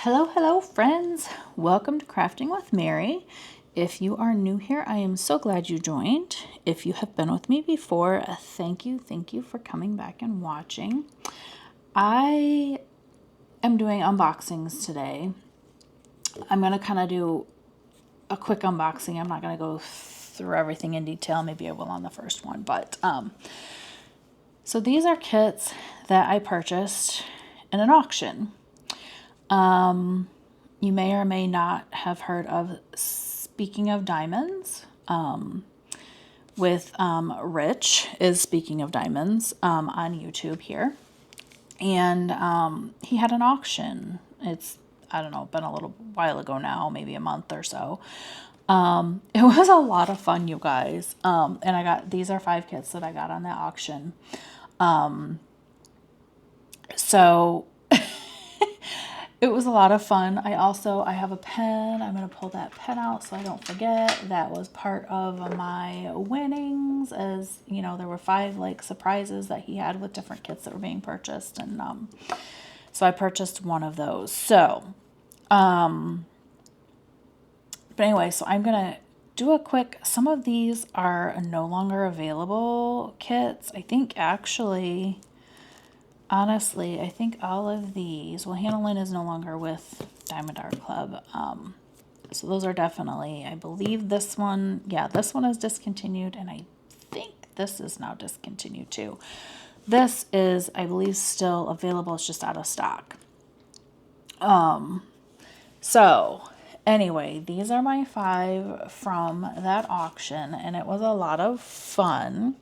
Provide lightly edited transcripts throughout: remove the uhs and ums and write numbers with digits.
Hello friends. Welcome to Crafting with Mary. If you are new here, I am so glad you joined. If you have been with me before, thank you for coming back and watching. I am doing unboxings today. I'm going to kind of do a quick unboxing. I'm not going to go through everything in detail. Maybe I will on the first one, but so these are kits that I purchased in an auction. You may or may not have heard of Speaking of Diamonds, with Rich is Speaking of Diamonds on YouTube here. And he had an auction. It's, I don't know, been a little while ago now, maybe a month or so. It was a lot of fun, you guys. And these are 5 kits that I got on that auction. So it was a lot of fun. I have a pen. I'm going to pull that pen out so I don't forget. That was part of my winnings, as you know, there were 5 like surprises that he had with different kits that were being purchased. And so I purchased one of those. So, but anyway, so I'm going to do a quick, some of these are no longer available kits. I think actually, honestly, I think all of these, well, HANNAH LYNN is no longer with Diamond Art Club. So those are definitely, I believe this one, yeah, this one is discontinued, and I think this is now discontinued too. This is, I believe, still available. It's just out of stock. So anyway, these are my 5 from that auction, and it was a lot of fun.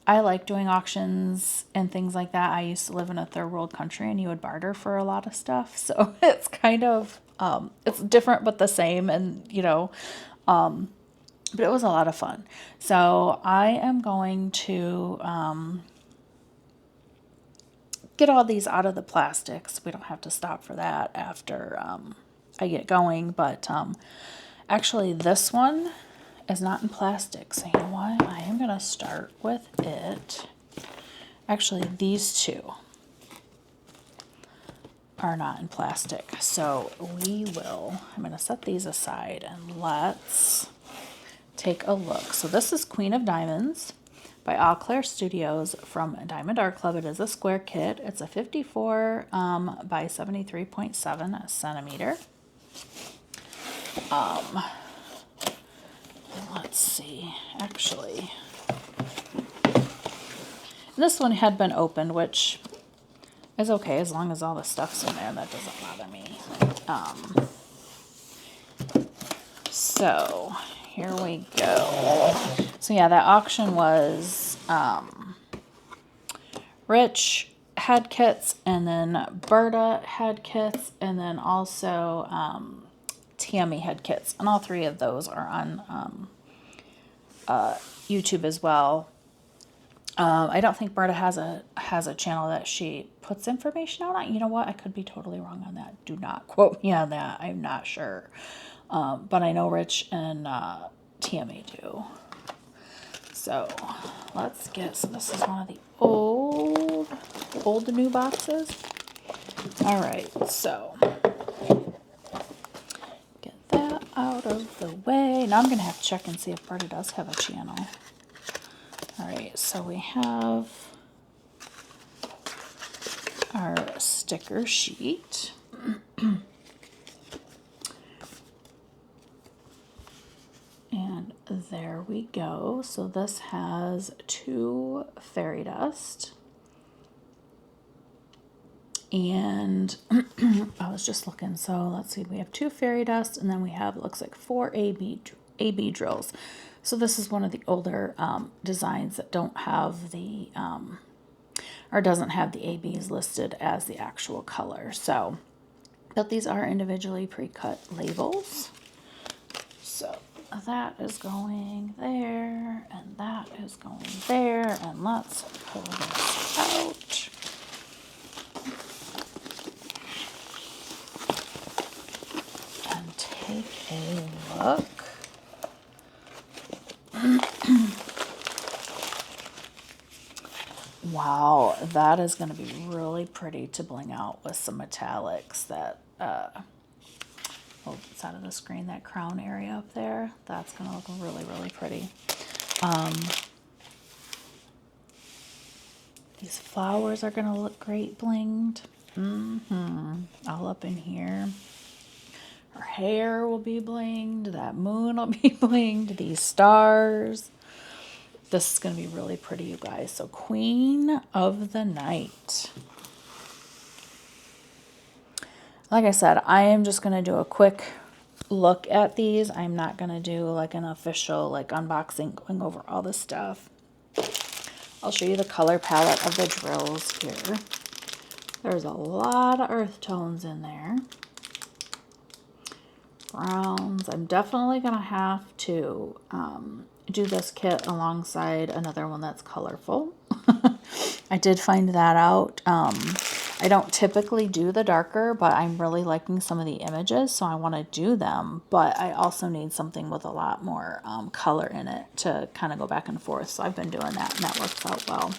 I like doing auctions and things like that. I used to live in a third world country, and you would barter for a lot of stuff. So it's kind of, it's different but the same, and you know, but it was a lot of fun. So I am going to get all these out of the plastics. We don't have to stop for that after I get going, but actually this one is not in plastic, so you know what, I am going to start with it. Actually, these 2 are not in plastic, so I'm going to set these aside and let's take a look. So this is Queen of Diamonds by AUCLAIR Studios from Diamond Art Club. It is a square kit. It's a 54 by 73.7 centimeter. Let's see, actually, this one had been opened, which is okay as long as all the stuff's in there. That doesn't bother me. So here we go. So yeah, that auction was Rich had kits, and then Berta had kits, and then also Tammy had kits, and all 3 of those are on YouTube as well. I don't think Berta has a channel that she puts information out on. You know what? I could be totally wrong on that. Do not quote me on that. I'm not sure. But I know Rich and Tammy do. So let's get, so this is one of the old new boxes. All right, so get that out of the way. Now I'm going to have to check and see if Berta does have a channel. All right, so we have our sticker sheet. And there we go. So this has 2 fairy dust. And I was just looking, so let's see, we have 2 fairy dust, and then we have, it looks like 4 AB drills. So this is one of the older designs that don't have the, or doesn't have the ABs listed as the actual color. So, but these are individually pre-cut labels. So that is going there, and that is going there, and let's pull this out. And take a look. Wow, that is going to be really pretty to bling out with some metallics. That it's out of the screen, that crown area up there, that's going to look really, really pretty. These flowers are going to look great blinged. All up in here. Her hair will be blinged. That moon will be blinged. These stars. This is going to be really pretty, you guys. So Queen of the Night. Like I said, I am just going to do a quick look at these. I'm not going to do like an official like unboxing going over all this stuff. I'll show you the color palette of the drills here. There's a lot of earth tones in there. Browns. I'm definitely going to have to do this kit alongside another one that's colorful. I did find that out. I don't typically do the darker, but I'm really liking some of the images, so I want to do them. But I also need something with a lot more color in it to kind of go back and forth. So I've been doing that, and that works out well.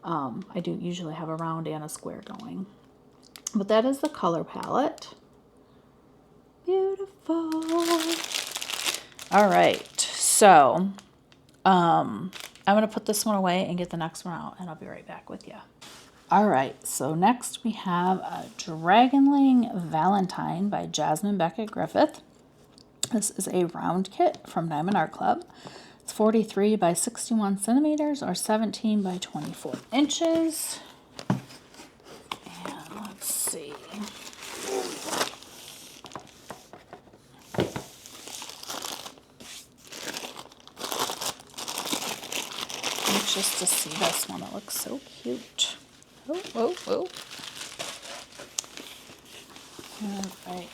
I do usually have a round and a square going. But that is the color palette. Beautiful. All right, so I'm going to put this one away and get the next one out, and I'll be right back with you. All right, so next we have a Dragonling Valentine by Jasmine Beckett-Griffith. This is a round kit from Diamond Art Club. It's 43 by 61 centimeters or 17 by 24 inches. And let's see. Just to see this one, it looks so cute. Oh, oh, oh. All right.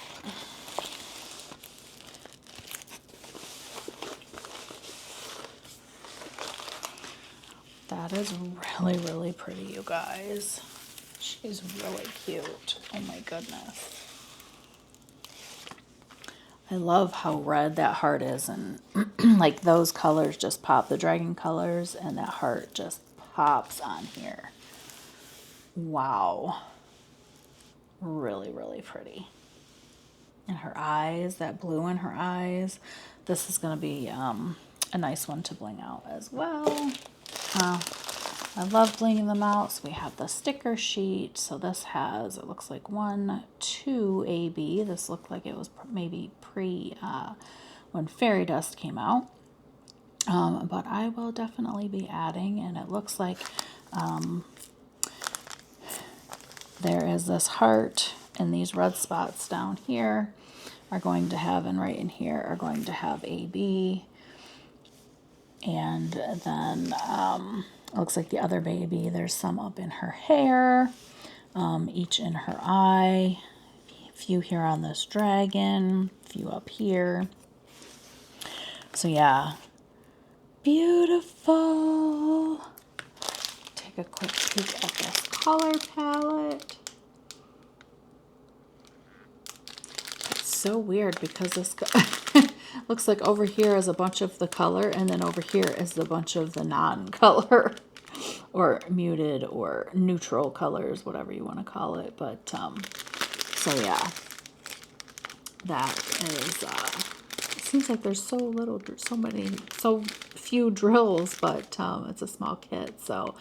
That is really, really pretty, you guys. She's really cute. Oh my goodness. I love how red that heart is, and like those colors just pop, the dragon colors, and that heart just pops on here. Wow. Really, really pretty. And her eyes, that blue in her eyes. This is going to be a nice one to bling out as well. I love blinging them out. So we have the sticker sheet. So this has, it looks like 1, 2 AB. This looked like it was maybe pre when Fairy Dust came out. But I will definitely be adding, and it looks like there is this heart, and these red spots down here are going to have, and right in here are going to have AB. And then it looks like the other baby, there's some up in her hair, each in her eye, a few here on this dragon, a few up here. So yeah, beautiful. Take a quick peek at this color palette. It's so weird because this looks like over here is a bunch of the color, and then over here is a bunch of the non-color or muted or neutral colors, whatever you want to call it. But so yeah, that is it seems like there's so few drills, but it's a small kit. So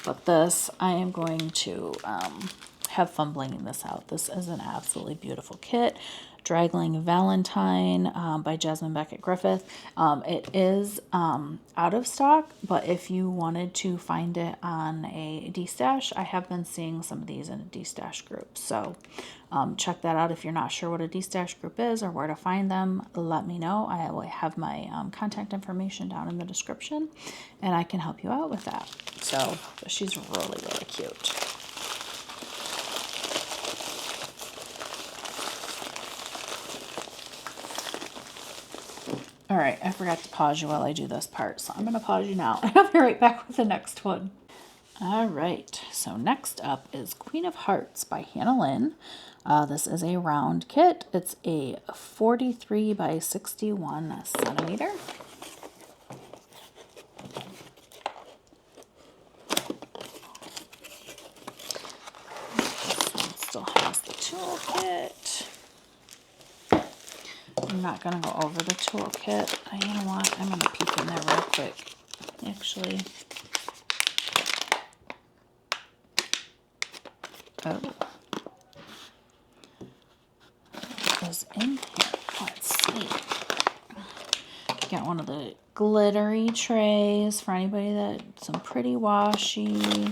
but this, I am going to have fun blinging this out. This is an absolutely beautiful kit. Dragonling Valentine by Jasmine Beckett-Griffith. It is out of stock, but if you wanted to find it on a D-Stash, I have been seeing some of these in a D-Stash group. So check that out. If you're not sure what a D-Stash group is or where to find them, let me know. I will have my contact information down in the description, and I can help you out with that. So she's really, really cute. All right, I forgot to pause you while I do this part, so I'm going to pause you now, and I'll be right back with the next one. All right, so next up is Queen of Hearts by Hannah Lynn. This is a round kit. It's a 43 by 61 centimeter. still has the toolkit. I'm not going to go over the toolkit. You know what? I'm going to peek in there real quick. Actually. Oh. What is in here? Let's see. Got one of the glittery trays for anybody that, some pretty washi.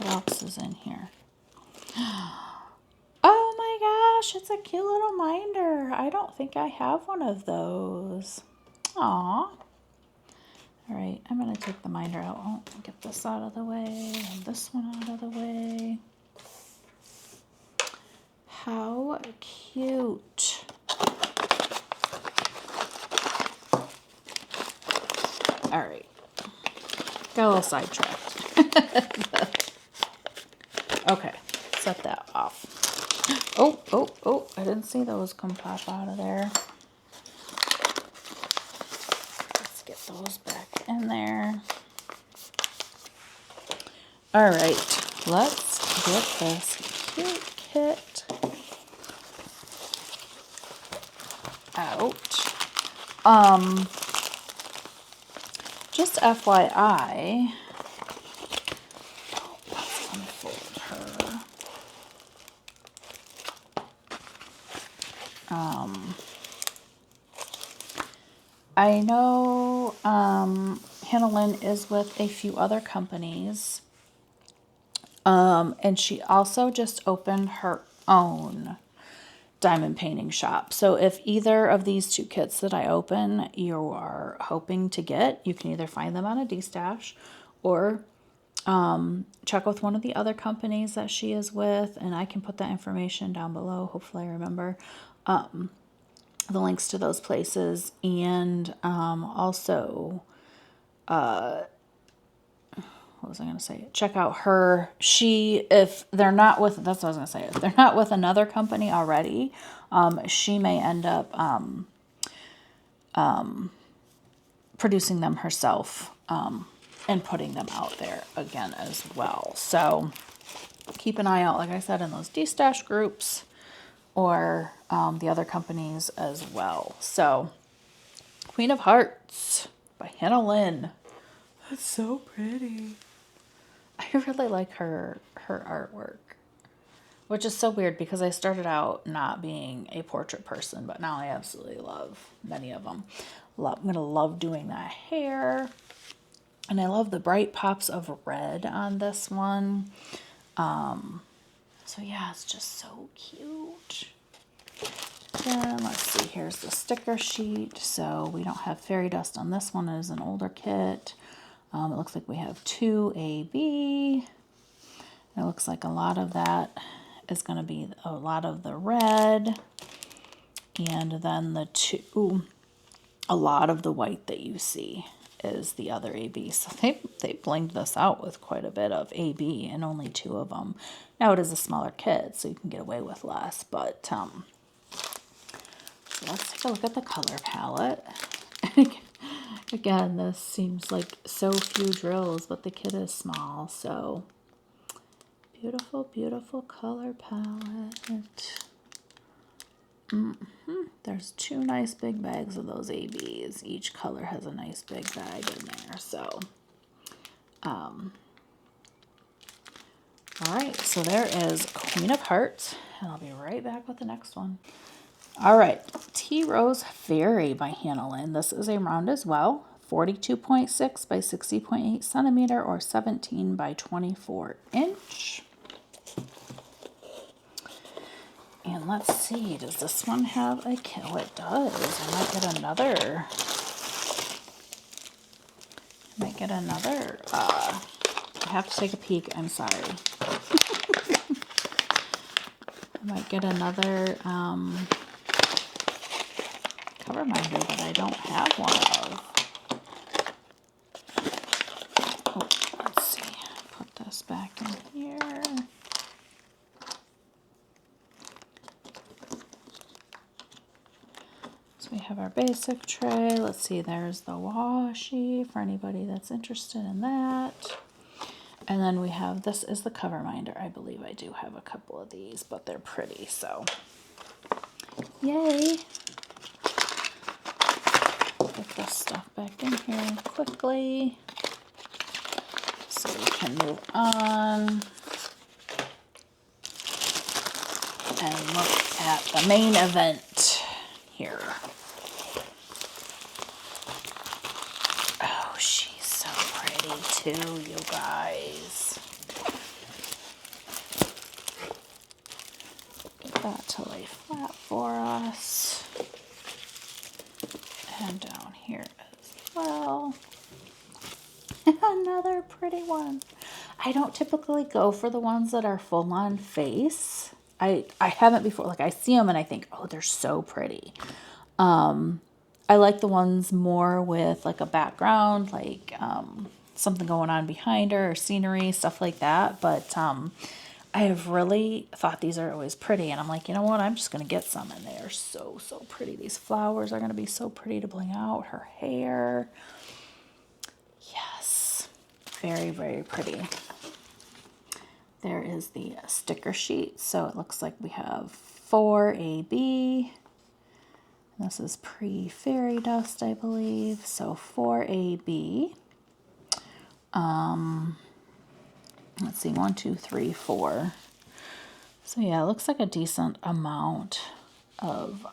What else is in here? Oh my gosh, it's a cute little minder. I don't think I have one of those. Aw. All right, I'm going to take the minder out. Oh, get this out of the way and this one out of the way. How cute. All right. Got a little sidetracked. Okay, set that off. Oh, I didn't see those come pop out of there. Let's get those back in there. All right, let's get this cute kit out. Just FYI, let's unfold her. I know Hannah Lynn is with a few other companies, and she also just opened her own diamond painting shop. So if either of these two kits that I open you are hoping to get, you can either find them on a D-stash or check with one of the other companies that she is with, and I can put that information down below. Hopefully I remember the links to those places. And also, what was I going to say? Check out her. If they're not with, that's what I was going to say. If they're not with another company already, she may end up producing them herself and putting them out there again as well. So keep an eye out, like I said, in those D-stash groups or the other companies as well. So Queen of Hearts by Hannah Lynn. That's so pretty. I really like her artwork, which is so weird because I started out not being a portrait person, but now I absolutely love many of them. I'm going to love doing that hair. And I love the bright pops of red on this one. So yeah, it's just so cute. Then let's see, here's the sticker sheet. So we don't have fairy dust on this one. It is an older kit. It looks like we have 2 AB. It looks like a lot of that is going to be a lot of the red. And then a lot of the white that you see is the other AB. So they blinged this out with quite a bit of AB and only 2 of them. Now it is a smaller kit, so you can get away with less. But so let's take a look at the color palette. Again, this seems like so few drills, but the kit is small. So beautiful, beautiful color palette. There's 2 nice big bags of those ABs. Each color has a nice big bag in there. So, all right. So there is Queen of Hearts, and I'll be right back with the next one. All right, Tea Rose Fairy by Hannah Lynn. This is a round as well, 42.6 by 60.8 centimeter or 17 by 24 inch. And let's see, does this one have a kit? Oh, it does. I might get another. I have to take a peek. I'm sorry. I might get another cover minder that I don't have one of. Oh, let's see. Put this back in here. We have our basic tray. Let's see, there's the washi for anybody that's interested in that. And then we have, this is the cover minder. I believe I do have a couple of these, but they're pretty, so yay. Get this stuff back in here quickly so we can move on and look at the main event here. Oh, she's so pretty too, you guys. Get that to lay flat for us. And down here as well. Another pretty one. I don't typically go for the ones that are full on face. I haven't before. Like, I see them and I think, oh, they're so pretty. I like the ones more with like a background, like something going on behind her or scenery, stuff like that. But I have really thought these are always pretty. And I'm like, you know what? I'm just going to get some. And they are so, so pretty. These flowers are going to be so pretty to bling out. Her hair. Yes. Very, very pretty. There is the sticker sheet. So it looks like we have 4 AB. This is pre-fairy dust, I believe. So 4 AB. Let's see, 1, 2, 3, 4. So yeah, it looks like a decent amount of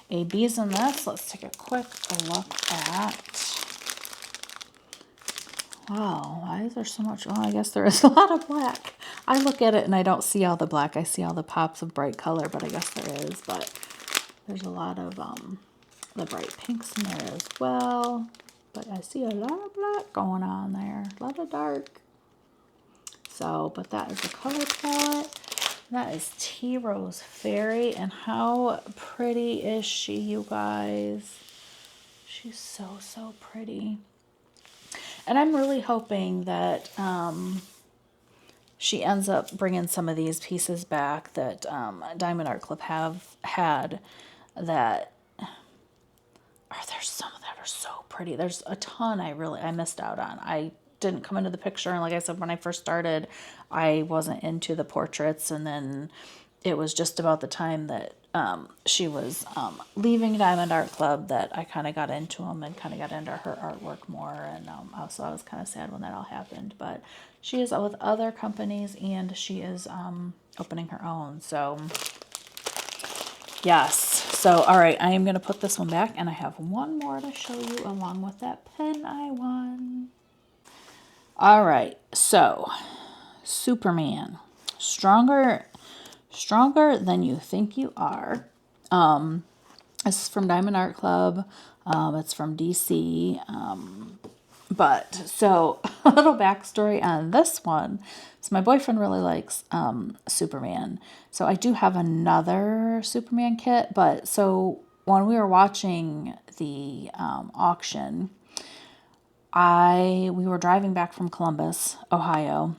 ABs in this. Let's take a quick look at. Wow, why is there so much? Well, I guess there is a lot of black. I look at it and I don't see all the black. I see all the pops of bright color, but I guess there is. But there's a lot of the bright pinks in there as well. But I see a lot of black going on there. A lot of dark. So, but that is the color palette. That is Tea Rose Fairy. And how pretty is she, you guys? She's so, so pretty. And I'm really hoping that she ends up bringing some of these pieces back that Diamond Art Club have had that there's some that are so pretty. There's a ton I missed out on. I didn't come into the picture, and like I said, when I first started, I wasn't into the portraits, and then it was just about the time that she was leaving Diamond Art Club that I kind of got into them and kind of got into her artwork more, and also I was kind of sad when that all happened, but she is with other companies, and she is opening her own, so yes. So, all right, I am going to put this one back, and I have one more to show you along with that pen I won. All right, so Superman, stronger than you think you are. This is from Diamond Art Club. It's from DC. But so a little backstory on this one. So my boyfriend really likes Superman. So I do have another Superman kit. But so when we were watching the auction, we were driving back from Columbus, Ohio.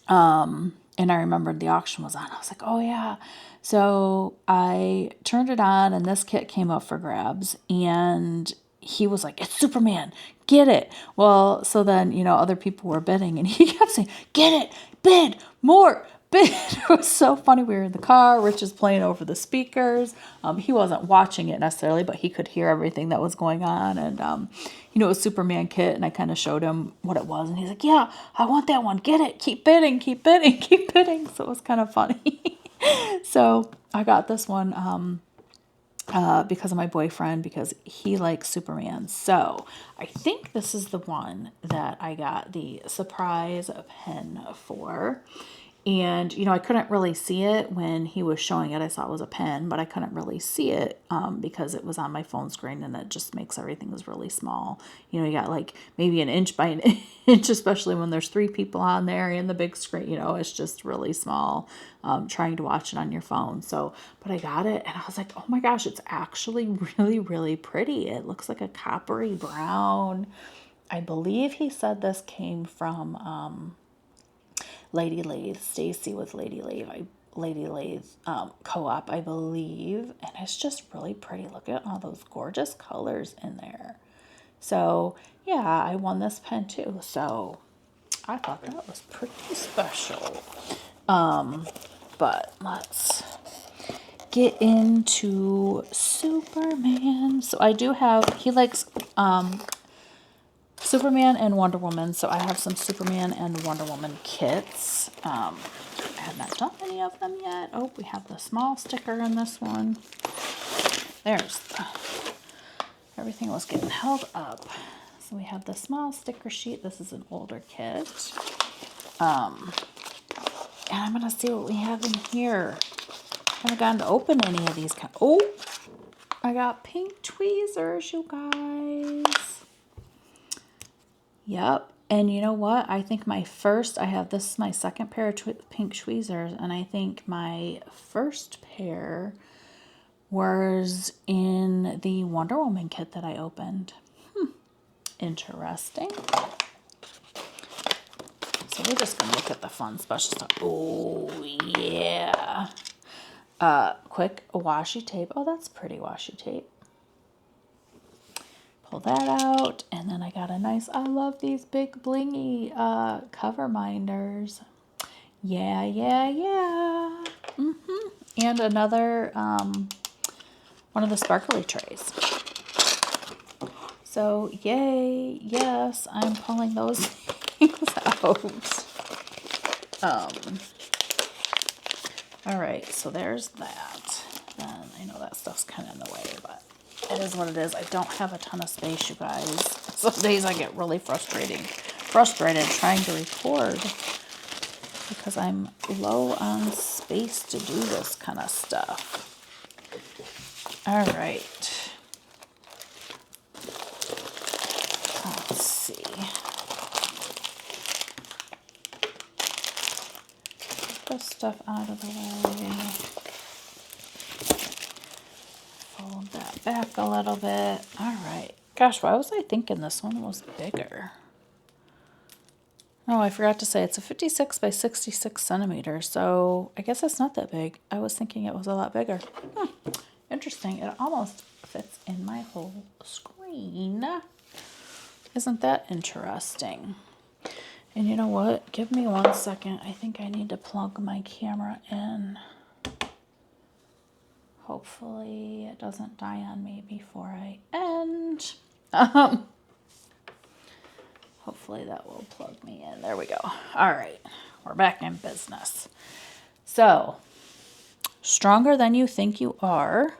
And I remembered the auction was on. I was like, oh yeah. So I turned it on and this kit came up for grabs and he was like, it's Superman, get it. Well, so then, other people were bidding and he kept saying, get it, bid, more, bid. It was so funny. We were in the car, Rich is playing over the speakers. He wasn't watching it necessarily, but he could hear everything that was going on. And, it was Superman kit, and I kind of showed him what it was. And he's like, yeah, I want that one. Get it. Keep bidding, keep bidding, keep bidding. So it was kind of funny. So I got this one because of my boyfriend, because he likes Superman. So I think this is the one that I got the surprise pen for. And, I couldn't really see it when he was showing it. I saw it was a pen, but I couldn't really see it because it was on my phone screen, and it just makes everything was really small. You got like maybe an inch by an inch, especially when there's 3 people on there and the big screen, it's just really small trying to watch it on your phone. So, but I got it and I was like, oh my gosh, it's actually really, really pretty. It looks like a coppery brown. I believe he said this came from Lady Lathe, Stacy with Lady Lathe co-op, I believe, and it's just really pretty. Look at all those gorgeous colors in there. So yeah, I won this pen too. So I thought that was pretty special. But let's get into Superman. So I do have, he likes Superman and Wonder Woman. So I have some Superman and Wonder Woman kits. I have not done any of them yet. Oh, we have the small sticker in this one. There's the, everything was getting held up. So we have the small sticker sheet. This is an older kit. And I'm going to see what we have in here. I haven't gotten to open any of these. Oh, I got pink tweezers, you guys. Yep. And you know what? I think my first, this is my second pair of pink tweezers. And I think my first pair was in the Wonder Woman kit that I opened. Interesting. So we're just going to look at the fun special stuff. Oh, yeah. Quick washi tape. Oh, that's pretty washi tape. Pull that out. And then I got a nice, I love these big blingy cover minders. Yeah, yeah, yeah. And another, one of the sparkly trays. So, yay, yes, I'm pulling those things out. All right, so there's that. And I know that stuff's kind of in the way, but it is what it is. I don't have a ton of space, you guys. Some days I get really frustrated trying to record because I'm low on space to do this kind of stuff. All right. Let's see. Get this stuff out of the way. Fold that back a little bit. All right. Gosh, why was I thinking this one was bigger? Oh, I forgot to say it's a 56 by 66 centimeters, so I guess it's not that big. I was thinking it was a lot bigger. Interesting. It almost fits in my whole screen. Isn't that interesting? And you know what? Give me 1 second. I think I need to plug my camera in. Hopefully it doesn't die on me before I end. Hopefully that will plug me in. There we go. All right. We're back in business. So, Stronger Than You Think You Are.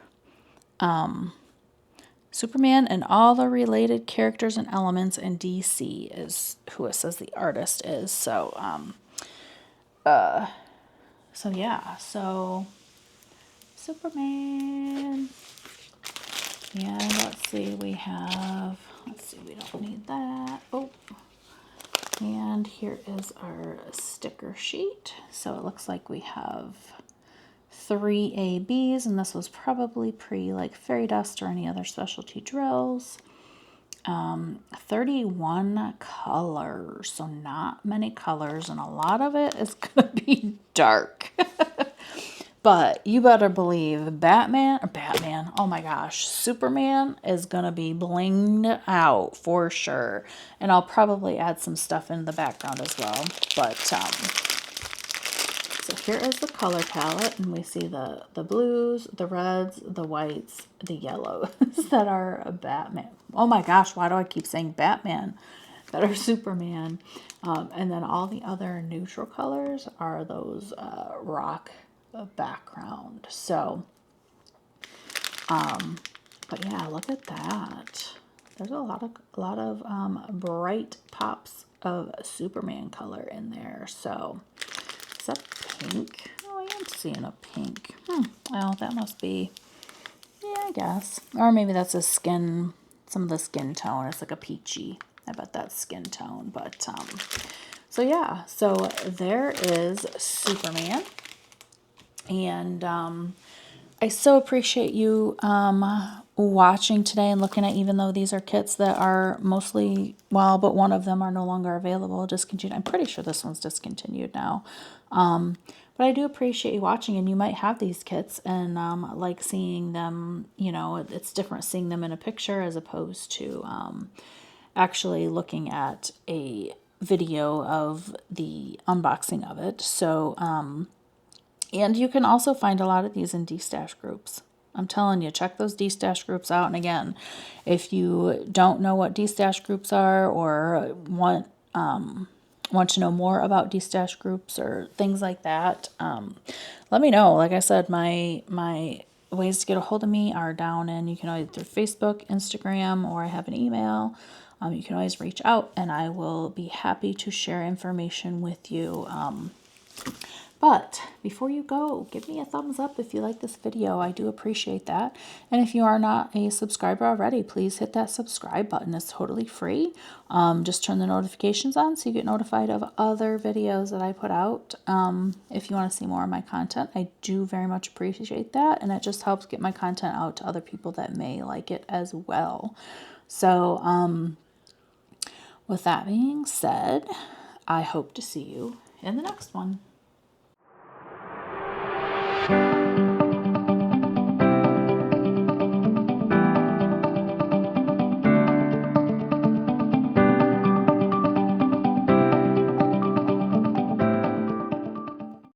Superman and all the related characters and elements, and DC is who it says the artist is. So, yeah. So, Superman. And let's see, we don't need that. Oh, and here is our sticker sheet. So it looks like we have 3 ABs, and this was probably like fairy dust or any other specialty drills. 31 colors, so not many colors, and a lot of it is going to be dark. But you better believe Batman, oh my gosh, Superman is going to be blinged out for sure. And I'll probably add some stuff in the background as well. But, so here is the color palette, and we see the blues, the reds, the whites, the yellows that are Batman. Oh my gosh, why do I keep saying Batman? That are Superman. And then all the other neutral colors are those rock background. So, but yeah, look at that. There's a lot of bright pops of Superman color in there. So, is that pink? Oh, I am seeing a pink. Well, that must be, yeah, I guess. Or maybe that's a skin, some of the skin tone. It's like a peachy. I bet that's skin tone. But, so yeah. So there is Superman. And I so appreciate you watching today and looking at, even though these are kits that are mostly, well, but one of them are no longer available, discontinued. I'm pretty sure this one's discontinued now. But I do appreciate you watching, and you might have these kits and like seeing them, you know, it's different seeing them in a picture as opposed to actually looking at a video of the unboxing of it. So, and you can also find a lot of these in D-stash groups. I'm telling you, check those D-stash groups out. And again, if you don't know what D-stash groups are or want to know more about D-stash groups or things like that, let me know. Like I said, my ways to get a hold of me are down in, you can either through Facebook, Instagram, or I have an email. You can always reach out and I will be happy to share information with you. But before you go, give me a thumbs up if you like this video. I do appreciate that. And if you are not a subscriber already, please hit that subscribe button. It's totally free. Just turn the notifications on so you get notified of other videos that I put out. If you want to see more of my content, I do very much appreciate that. And it just helps get my content out to other people that may like it as well. So with that being said, I hope to see you in the next one.